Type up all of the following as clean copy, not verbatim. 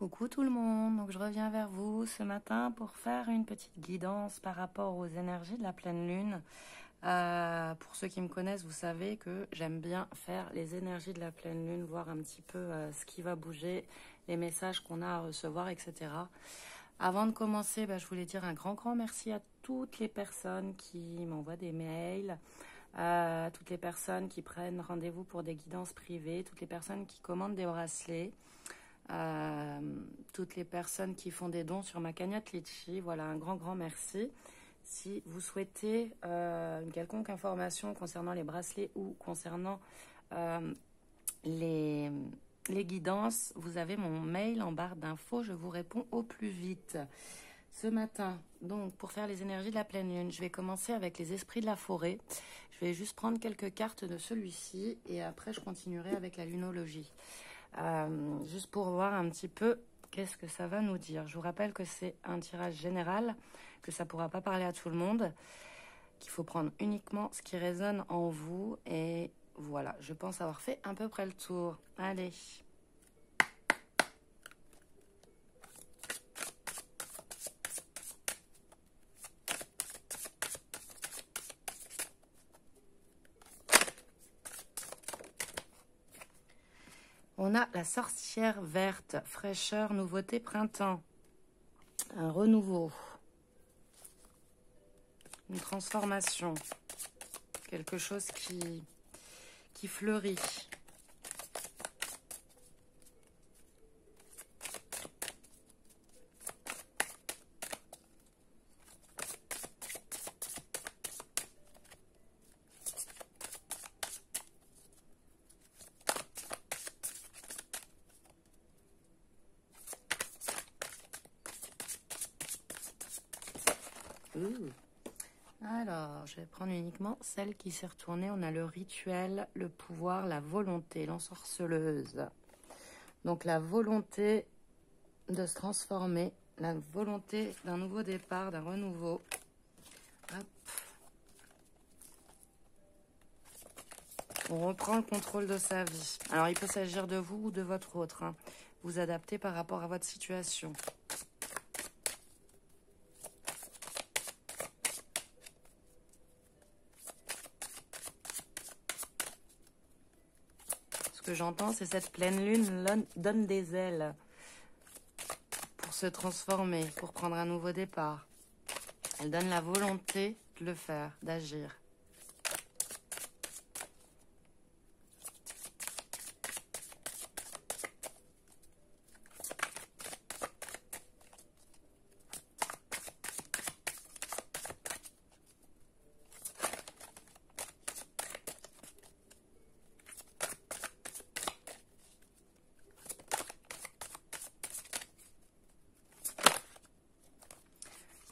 Coucou tout le monde, donc je reviens vers vous ce matin pour faire une petite guidance par rapport aux énergies de la pleine lune. Pour ceux qui me connaissent, vous savez que j'aime bien faire les énergies de la pleine lune, voir un petit peu ce qui va bouger, les messages qu'on a à recevoir, etc. Avant de commencer, je voulais dire un grand merci à toutes les personnes qui m'envoient des mails, toutes les personnes qui prennent rendez-vous pour des guidances privées, toutes les personnes qui commandent des bracelets. Toutes les personnes qui font des dons sur ma cagnotte Litchi, voilà, un grand merci. Si vous souhaitez une quelconque information concernant les bracelets ou concernant les guidances, vous avez mon mail en barre d'infos, je vous réponds au plus vite. Ce matin, donc, pour faire les énergies de la pleine lune, je vais commencer avec les esprits de la forêt. Je vais juste prendre quelques cartes de celui-ci et après je continuerai avec la lunologie. Juste pour voir un petit peu qu'est-ce que ça va nous dire. Je vous rappelle que c'est un tirage général, que ça ne pourra pas parler à tout le monde, qu'il faut prendre uniquement ce qui résonne en vous. Et voilà, je pense avoir fait à peu près le tour. Allez. On a la sorcière verte, fraîcheur, nouveauté, printemps. Un renouveau. Une transformation. Quelque chose qui fleurit. Alors, je vais prendre uniquement celle qui s'est retournée. On a le rituel, le pouvoir, la volonté, l'ensorceleuse. Donc, la volonté de se transformer, la volonté d'un nouveau départ, d'un renouveau. Hop. On reprend le contrôle de sa vie. Alors, il peut s'agir de vous ou de votre autre. Vous adaptez par rapport à votre situation. Ce que j'entends, c'est cette pleine lune donne des ailes pour se transformer, pour prendre un nouveau départ. Elle donne la volonté de le faire, d'agir.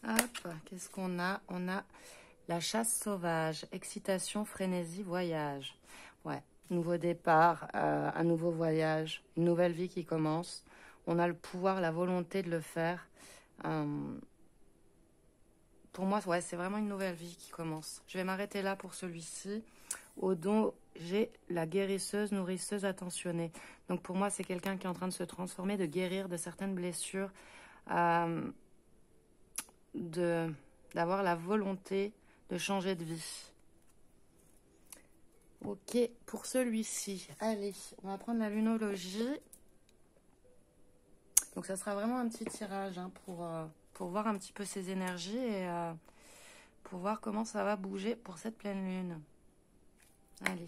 Hop, qu'est-ce qu'on a? On a la chasse sauvage, excitation, frénésie, voyage. Ouais, nouveau départ, un nouveau voyage, une nouvelle vie qui commence. On a le pouvoir, la volonté de le faire. Pour moi, ouais, c'est vraiment une nouvelle vie qui commence. Je vais m'arrêter là pour celui-ci. Au don, j'ai la guérisseuse, nourrisseuse, attentionnée. Donc pour moi, c'est quelqu'un qui est en train de se transformer, de guérir de certaines blessures. D'avoir la volonté de changer de vie. Ok, pour celui-ci, allez, on va prendre la lunologie. Donc ça sera vraiment un petit tirage pour voir un petit peu ses énergies et pour voir comment ça va bouger pour cette pleine lune. Allez.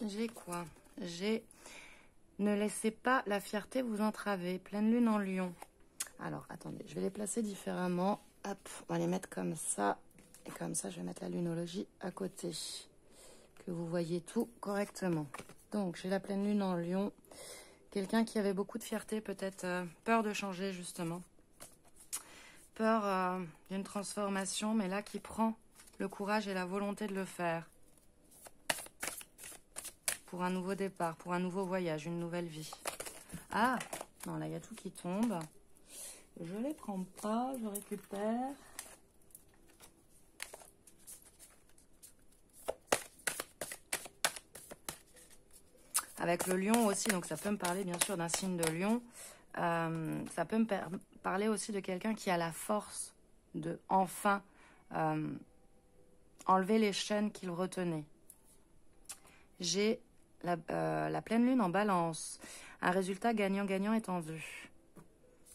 J'ai quoi? J'ai ne laissez pas la fierté vous entraver. Pleine lune en lion. Alors, attendez, je vais les placer différemment. Hop, on va les mettre comme ça. Et comme ça, je vais mettre la lunologie à côté. Que vous voyez tout correctement. Donc, j'ai la pleine lune en lion. Quelqu'un qui avait beaucoup de fierté, peut-être peur de changer, justement. Peur d'une transformation, mais là, qui prend le courage et la volonté de le faire. pour un nouveau départ, pour un nouveau voyage, une nouvelle vie. Ah, non, là, il y a tout qui tombe. Je les prends pas, je récupère. Avec le lion aussi, donc ça peut me parler bien sûr d'un signe de lion. Ça peut me parler aussi de quelqu'un qui a la force de enfin enlever les chaînes qu'il retenait. J'ai la pleine lune en balance. Un résultat gagnant-gagnant est en vue.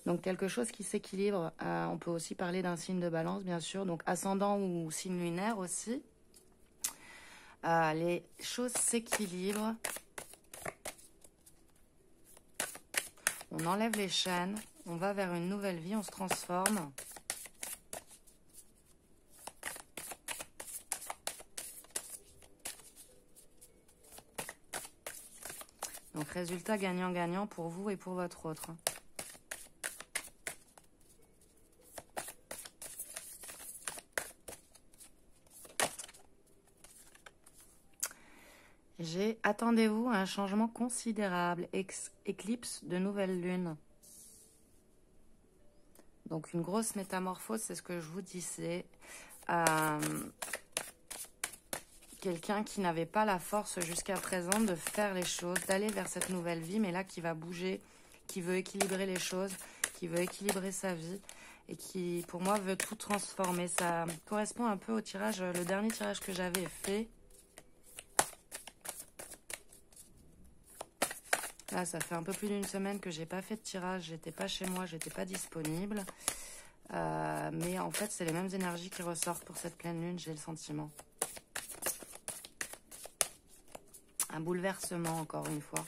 Donc quelque chose qui s'équilibre. On peut aussi parler d'un signe de balance, bien sûr. Donc ascendant ou signe lunaire aussi. Les choses s'équilibrent. On enlève les chaînes. On va vers une nouvelle vie. On se transforme. Donc résultat gagnant-gagnant pour vous et pour votre autre. Attendez-vous à un changement considérable, éclipse de nouvelle lune. Donc une grosse métamorphose, c'est ce que je vous disais. Quelqu'un qui n'avait pas la force jusqu'à présent de faire les choses, d'aller vers cette nouvelle vie, mais là qui va bouger, qui veut équilibrer les choses, qui veut équilibrer sa vie et qui, pour moi, veut tout transformer. Ça correspond un peu au tirage, le dernier tirage que j'avais fait. Là, ça fait un peu plus d'une semaine que j'ai pas fait de tirage. J'étais pas chez moi, j'étais pas disponible. Mais en fait, c'est les mêmes énergies qui ressortent pour cette pleine lune, j'ai le sentiment. Un bouleversement, encore une fois.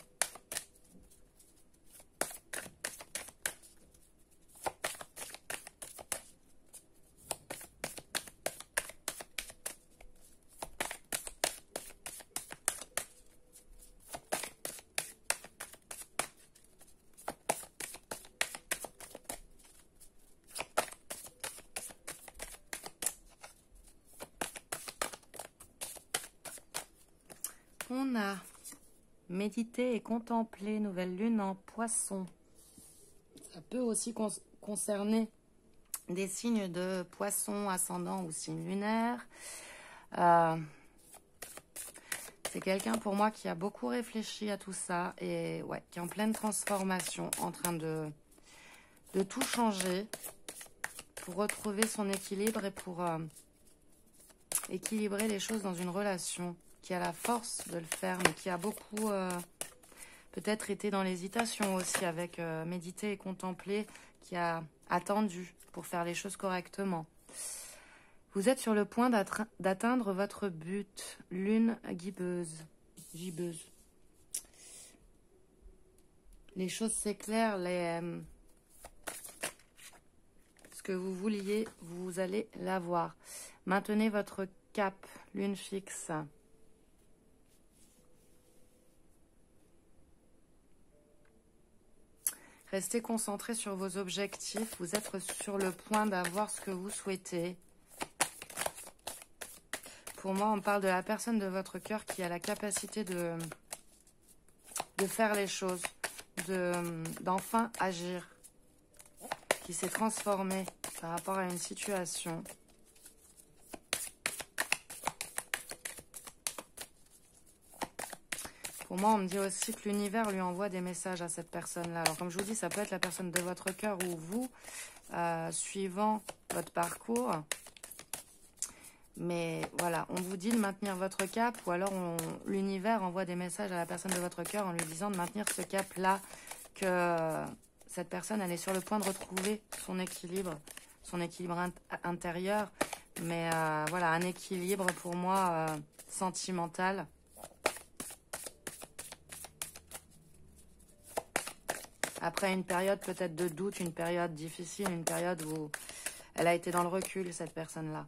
On a médité et contemplé, nouvelle lune en poisson. Ça peut aussi concerner des signes de poisson ascendant ou signe lunaire. C'est quelqu'un pour moi qui a beaucoup réfléchi à tout ça et ouais, qui est en pleine transformation, en train de tout changer pour retrouver son équilibre et pour équilibrer les choses dans une relation, qui a la force de le faire, mais qui a beaucoup peut-être été dans l'hésitation aussi avec méditer et contempler, qui a attendu pour faire les choses correctement. Vous êtes sur le point d'atteindre votre but, lune gibbeuse. Les choses s'éclairent, ce que vous vouliez, vous allez l'avoir. Maintenez votre cap, lune fixe. Restez concentré sur vos objectifs. Vous êtes sur le point d'avoir ce que vous souhaitez. Pour moi, on parle de la personne de votre cœur qui a la capacité de faire les choses, d'enfin agir, qui s'est transformé par rapport à une situation. Pour moi, on me dit aussi que l'univers lui envoie des messages à cette personne-là. Alors, comme je vous dis, ça peut être la personne de votre cœur ou vous, suivant votre parcours. Mais voilà, on vous dit de maintenir votre cap ou alors l'univers envoie des messages à la personne de votre cœur en lui disant de maintenir ce cap-là, que cette personne, elle est sur le point de retrouver son équilibre intérieur. Mais voilà, un équilibre pour moi sentimental. Après une période peut-être de doute, une période difficile, une période où elle a été dans le recul, cette personne-là.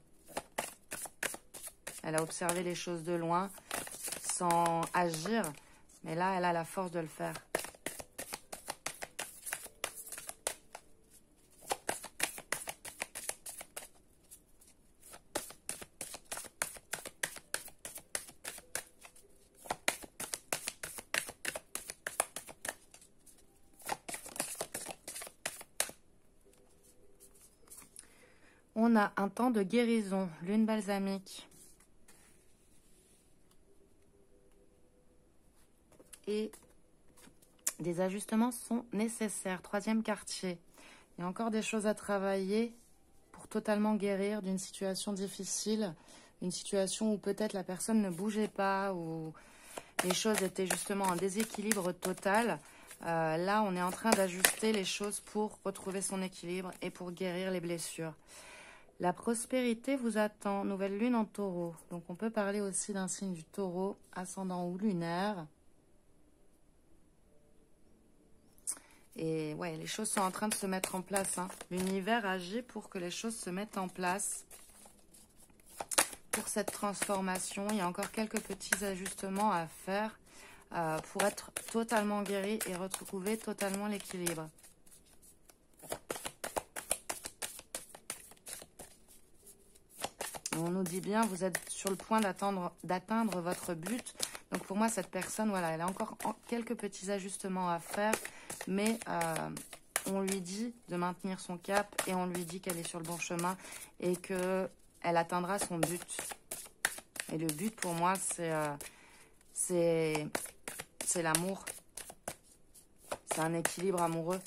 Elle a observé les choses de loin, sans agir, mais là, elle a la force de le faire. On a un temps de guérison, lune balsamique. Et des ajustements sont nécessaires. Troisième quartier. Il y a encore des choses à travailler pour totalement guérir d'une situation difficile. Une situation où peut-être la personne ne bougeait pas, où les choses étaient justement en déséquilibre total. Là, on est en train d'ajuster les choses pour retrouver son équilibre et pour guérir les blessures. La prospérité vous attend. Nouvelle lune en taureau. Donc, on peut parler aussi d'un signe du taureau, ascendant ou lunaire. Et ouais, les choses sont en train de se mettre en place. Hein. L'univers agit pour que les choses se mettent en place. Pour cette transformation, il y a encore quelques petits ajustements à faire pour être totalement guéri et retrouver totalement l'équilibre. On nous dit bien, vous êtes sur le point d'atteindre votre but. Donc pour moi, cette personne, voilà, elle a encore quelques petits ajustements à faire. Mais on lui dit de maintenir son cap et on lui dit qu'elle est sur le bon chemin et qu'elle atteindra son but. Et le but pour moi, c'est l'amour. C'est un équilibre amoureux.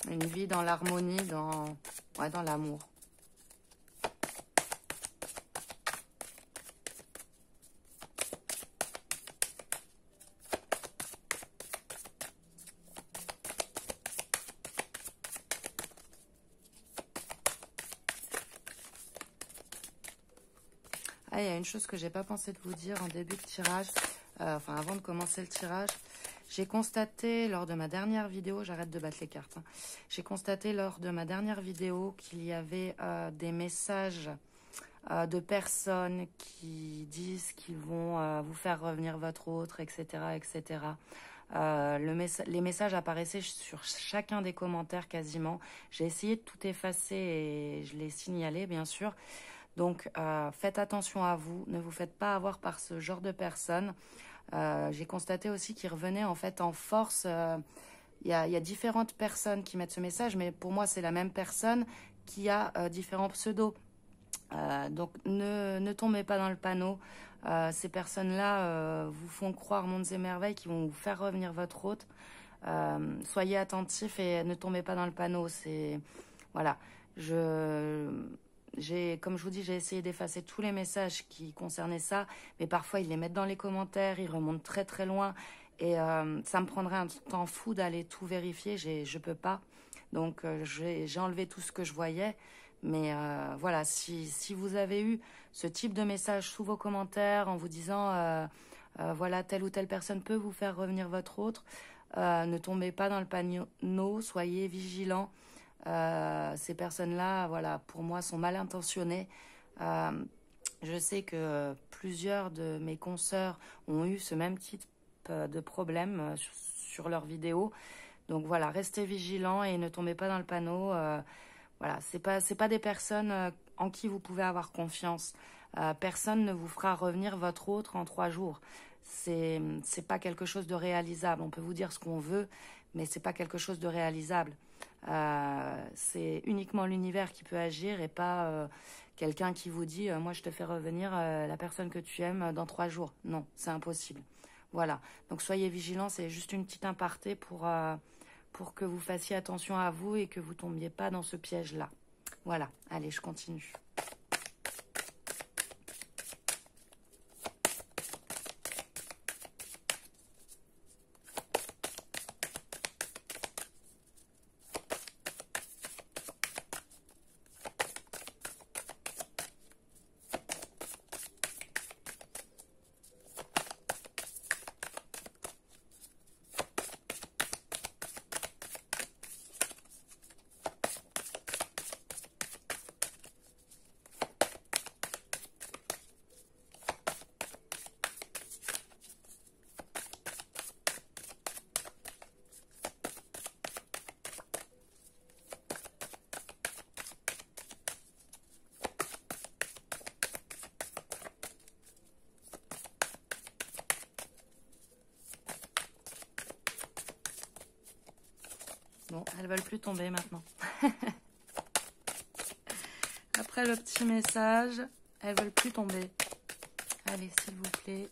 Une vie dans l'harmonie, dans l'amour. Ah, il y a une chose que j'ai pas pensé de vous dire en début de tirage, avant de commencer le tirage. J'ai constaté lors de ma dernière vidéo, j'arrête de battre les cartes, hein. J'ai constaté lors de ma dernière vidéo qu'il y avait des messages de personnes qui disent qu'ils vont vous faire revenir votre autre, etc. etc. Les messages apparaissaient sur chacun des commentaires quasiment. J'ai essayé de tout effacer et je l'ai signalé, bien sûr. Donc, faites attention à vous. Ne vous faites pas avoir par ce genre de personnes. J'ai constaté aussi qu'ils revenaient en fait en force. Il y a différentes personnes qui mettent ce message, mais pour moi, c'est la même personne qui a différents pseudos. Donc, ne tombez pas dans le panneau. Ces personnes-là vous font croire mondes et merveilles qui vont vous faire revenir votre hôte. Soyez attentifs et ne tombez pas dans le panneau. Voilà. Comme je vous dis, j'ai essayé d'effacer tous les messages qui concernaient ça, mais parfois ils les mettent dans les commentaires, ils remontent très très loin, et ça me prendrait un temps fou d'aller tout vérifier, je peux pas. Donc j'ai enlevé tout ce que je voyais, mais voilà, si vous avez eu ce type de message sous vos commentaires en vous disant voilà, telle ou telle personne peut vous faire revenir votre autre, ne tombez pas dans le panneau, soyez vigilants. Ces personnes-là, voilà, pour moi, sont mal intentionnées. Je sais que plusieurs de mes consoeurs ont eu ce même type de problème sur leurs vidéos. Donc voilà, restez vigilants et ne tombez pas dans le panneau. Voilà, c'est pas des personnes en qui vous pouvez avoir confiance. Personne ne vous fera revenir votre autre en 3 jours. C'est pas quelque chose de réalisable. On peut vous dire ce qu'on veut, mais c'est pas quelque chose de réalisable. C'est uniquement l'univers qui peut agir et pas quelqu'un qui vous dit moi je te fais revenir la personne que tu aimes dans 3 jours. Non, c'est impossible. Voilà, donc soyez vigilants, c'est juste une petite aparté pour que vous fassiez attention à vous et que vous tombiez pas dans ce piège-là. Voilà, allez, je continue. Bon, elles veulent plus tomber maintenant. Après le petit message, elles veulent plus tomber. Allez, s'il vous plaît.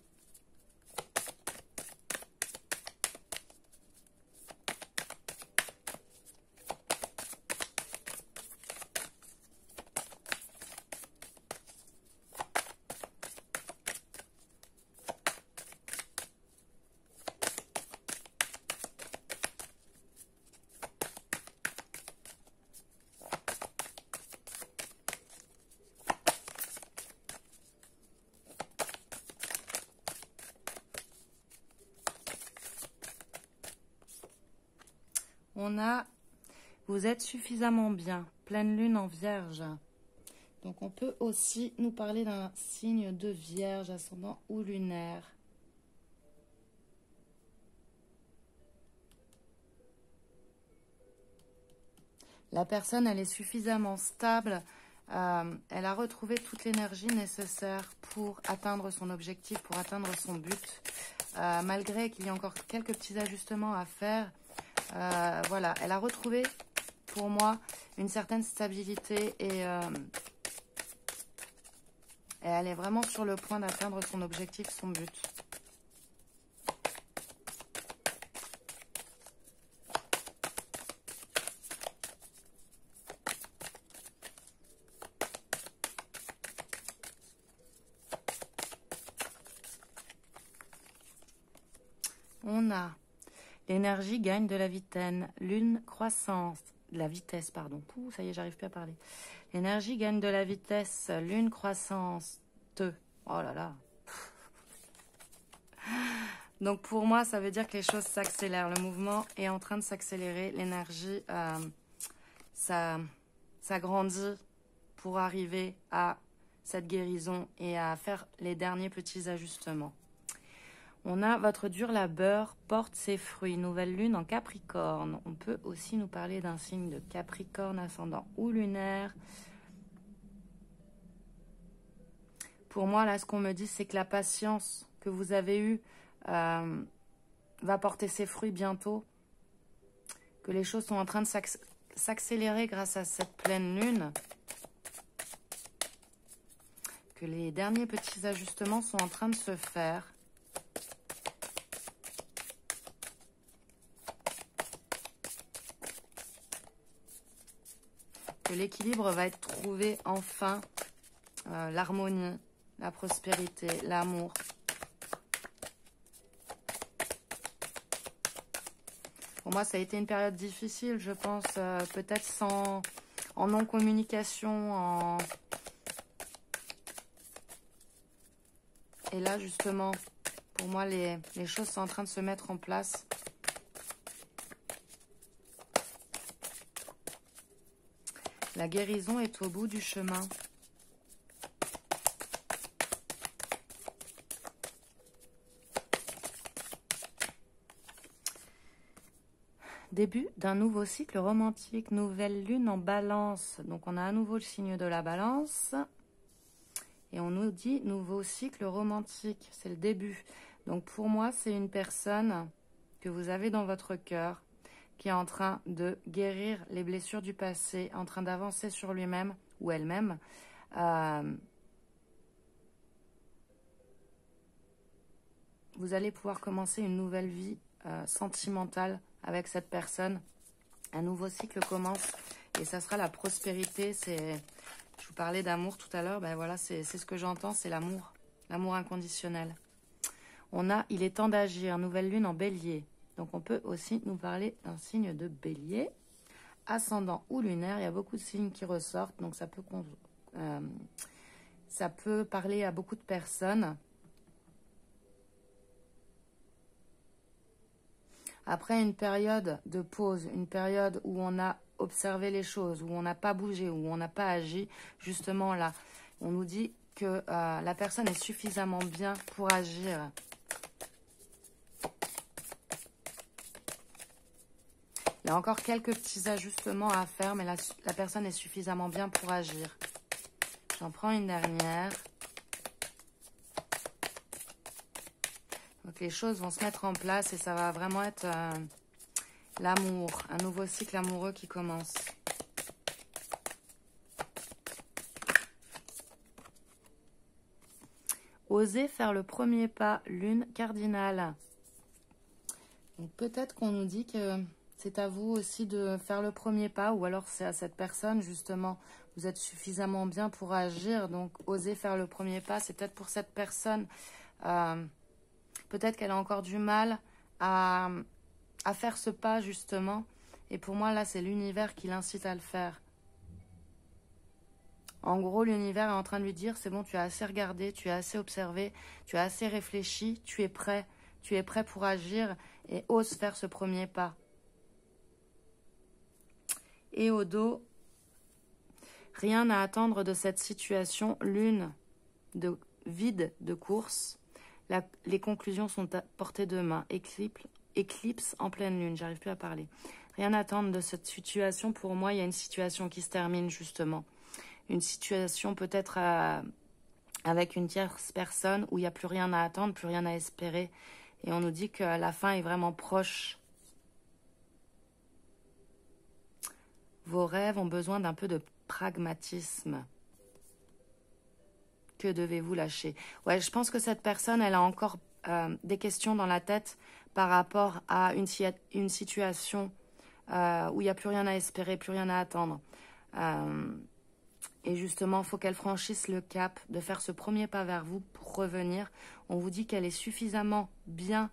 On a, vous êtes suffisamment bien, pleine lune en vierge. Donc on peut aussi nous parler d'un signe de vierge, ascendant ou lunaire. La personne, elle est suffisamment stable, elle a retrouvé toute l'énergie nécessaire pour atteindre son objectif, pour atteindre son but. Malgré qu'il y ait encore quelques petits ajustements à faire, voilà, elle a retrouvé, pour moi, une certaine stabilité et elle est vraiment sur le point d'atteindre son objectif, son but. On a l'énergie gagne de la vitesse, lune croissance, la vitesse, pardon. Pouh, ça y est, j'arrive plus à parler. L'énergie gagne de la vitesse, lune croissance, oh là là. Donc pour moi, ça veut dire que les choses s'accélèrent. Le mouvement est en train de s'accélérer. L'énergie, ça grandit pour arriver à cette guérison et à faire les derniers petits ajustements. On a votre dur labeur porte ses fruits. Nouvelle lune en Capricorne. On peut aussi nous parler d'un signe de Capricorne ascendant ou lunaire. Pour moi, là, ce qu'on me dit, c'est que la patience que vous avez eue va porter ses fruits bientôt. Que les choses sont en train de s'accélérer grâce à cette pleine lune. Que les derniers petits ajustements sont en train de se faire. Que l'équilibre va être trouvé enfin, l'harmonie, la prospérité, l'amour. Pour moi, ça a été une période difficile, je pense, peut-être en non-communication. Et là, justement, pour moi, les choses sont en train de se mettre en place. La guérison est au bout du chemin. Début d'un nouveau cycle romantique, nouvelle lune en balance. Donc on a à nouveau le signe de la balance. Et on nous dit nouveau cycle romantique, c'est le début. Donc pour moi, c'est une personne que vous avez dans votre cœur qui est en train de guérir les blessures du passé, en train d'avancer sur lui-même ou elle-même. Vous allez pouvoir commencer une nouvelle vie sentimentale avec cette personne. Un nouveau cycle commence et ça sera la prospérité. Je vous parlais d'amour tout à l'heure, ben voilà, c'est ce que j'entends, c'est l'amour, l'amour inconditionnel. On a, il est temps d'agir, nouvelle lune en bélier. Donc on peut aussi nous parler d'un signe de bélier, ascendant ou lunaire. Il y a beaucoup de signes qui ressortent, donc ça peut parler à beaucoup de personnes. Après une période de pause, une période où on a observé les choses, où on n'a pas bougé, où on n'a pas agi, justement là, on nous dit que la personne est suffisamment bien pour agir. Il y a encore quelques petits ajustements à faire, mais la personne est suffisamment bien pour agir. J'en prends une dernière. Donc les choses vont se mettre en place et ça va vraiment être L'amour, un nouveau cycle amoureux qui commence. Osez faire le premier pas, lune cardinale. Donc peut-être qu'on nous dit que c'est à vous aussi de faire le premier pas, ou alors c'est à cette personne justement. Vous êtes suffisamment bien pour agir, donc osez faire le premier pas. C'est peut-être pour cette personne. Peut-être qu'elle a encore du mal à faire ce pas justement. Et pour moi là, c'est l'univers qui l'incite à le faire. En gros, l'univers est en train de lui dire, c'est bon, tu as assez regardé, tu as assez observé, tu as assez réfléchi, tu es prêt pour agir et ose faire ce premier pas. Et au dos, rien à attendre de cette situation, lune de vide de course. Les conclusions sont à portée de main, éclipse en pleine lune, j'arrive plus à parler. Rien à attendre de cette situation, pour moi, il y a une situation qui se termine justement. Une situation peut-être avec une tierce personne où il n'y a plus rien à attendre, plus rien à espérer. Et on nous dit que la fin est vraiment proche. Vos rêves ont besoin d'un peu de pragmatisme. Que devez-vous lâcher? Ouais, je pense que cette personne, elle a encore des questions dans la tête par rapport à une situation où il n'y a plus rien à espérer, plus rien à attendre. Et justement, il faut qu'elle franchisse le cap de faire ce premier pas vers vous pour revenir. On vous dit qu'elle est suffisamment bien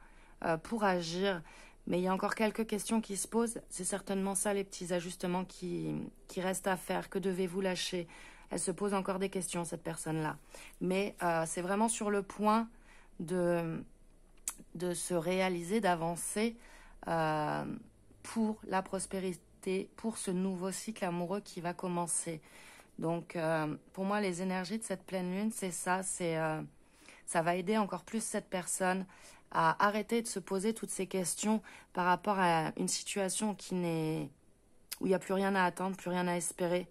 pour agir, mais il y a encore quelques questions qui se posent. C'est certainement ça, les petits ajustements qui restent à faire. Que devez-vous lâcher? Elle se pose encore des questions, cette personne-là. Mais c'est vraiment sur le point de se réaliser, d'avancer pour la prospérité, pour ce nouveau cycle amoureux qui va commencer. Donc, pour moi, les énergies de cette pleine lune, c'est ça. Ça va aider encore plus cette personne à arrêter de se poser toutes ces questions par rapport à une situation où il n'y a plus rien à attendre, plus rien à espérer.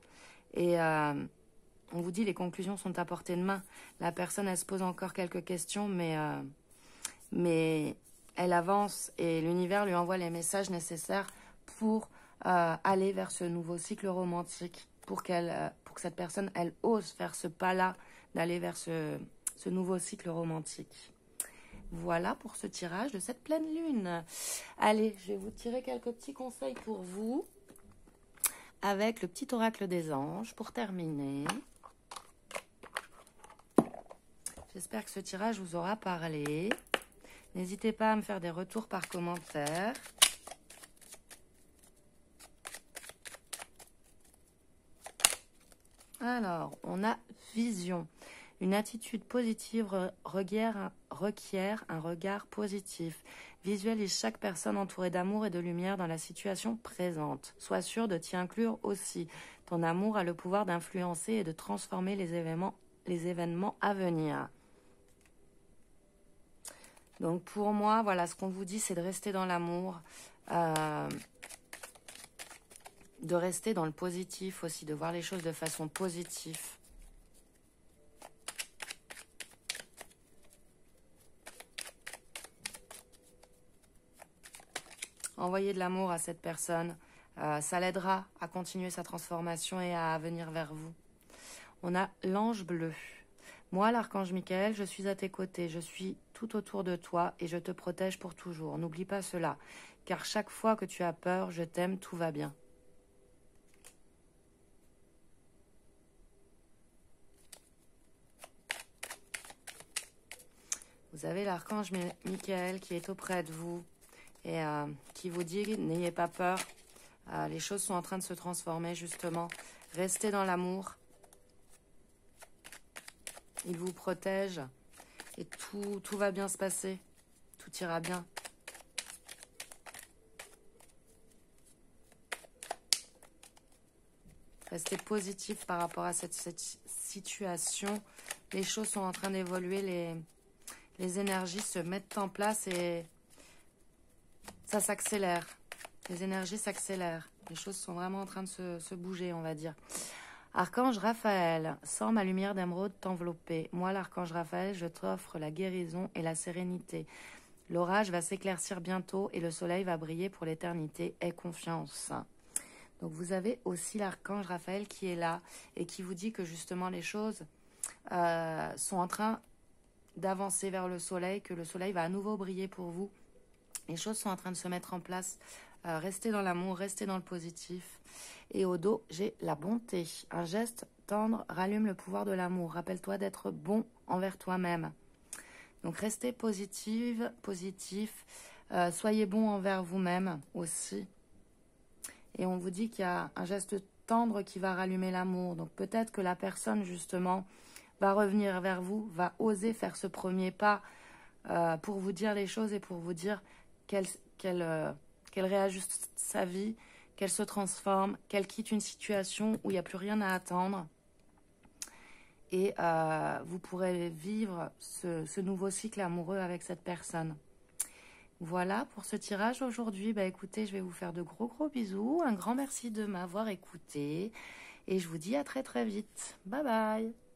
Et on vous dit, les conclusions sont à portée de main. La personne, elle se pose encore quelques questions, mais elle avance et l'univers lui envoie les messages nécessaires pour aller vers ce nouveau cycle romantique, pour que cette personne, elle ose faire ce pas-là, d'aller vers ce nouveau cycle romantique. Voilà pour ce tirage de cette pleine lune. Allez, je vais vous tirer quelques petits conseils pour vous, avec le petit oracle des anges, pour terminer. J'espère que ce tirage vous aura parlé. N'hésitez pas à me faire des retours par commentaire. Alors, on a vision. Une attitude positive requiert un regard positif. Visualise chaque personne entourée d'amour et de lumière dans la situation présente. Sois sûr de t'y inclure aussi. Ton amour a le pouvoir d'influencer et de transformer les événements à venir. Donc pour moi, voilà, ce qu'on vous dit, c'est de rester dans l'amour, de rester dans le positif aussi, de voir les choses de façon positive. Envoyez de l'amour à cette personne, ça l'aidera à continuer sa transformation et à venir vers vous. On a l'ange bleu. Moi, l'archange Michael, je suis à tes côtés, je suis tout autour de toi et je te protège pour toujours. N'oublie pas cela, car chaque fois que tu as peur, je t'aime, tout va bien. Vous avez l'archange Michael qui est auprès de vous et qui vous dit n'ayez pas peur. Les choses sont en train de se transformer justement. Restez dans l'amour. Il vous protège et tout va bien se passer. Tout ira bien. Restez positif par rapport à cette situation. Les choses sont en train d'évoluer. Les énergies se mettent en place et ça s'accélère. Les énergies s'accélèrent. Les choses sont vraiment en train de se bouger, on va dire. Archange Raphaël, sens ma lumière d'émeraude t'envelopper. Moi, l'archange Raphaël, je t'offre la guérison et la sérénité. L'orage va s'éclaircir bientôt et le soleil va briller pour l'éternité. Aie confiance. Donc vous avez aussi l'archange Raphaël qui est là et qui vous dit que justement les choses sont en train d'avancer vers le soleil, que le soleil va à nouveau briller pour vous. Les choses sont en train de se mettre en place. Restez dans l'amour, restez dans le positif. Et au dos, j'ai la bonté. Un geste tendre rallume le pouvoir de l'amour. Rappelle-toi d'être bon envers toi-même. Donc restez positif. Soyez bon envers vous-même aussi. Et on vous dit qu'il y a un geste tendre qui va rallumer l'amour. Donc peut-être que la personne justement va revenir vers vous, va oser faire ce premier pas pour vous dire les choses et pour vous dire qu'elle réajuste sa vie, qu'elle se transforme, qu'elle quitte une situation où il n'y a plus rien à attendre. Et vous pourrez vivre ce nouveau cycle amoureux avec cette personne. Voilà pour ce tirage aujourd'hui. Bah écoutez, je vais vous faire de gros bisous. Un grand merci de m'avoir écouté. Et je vous dis à très vite. Bye bye.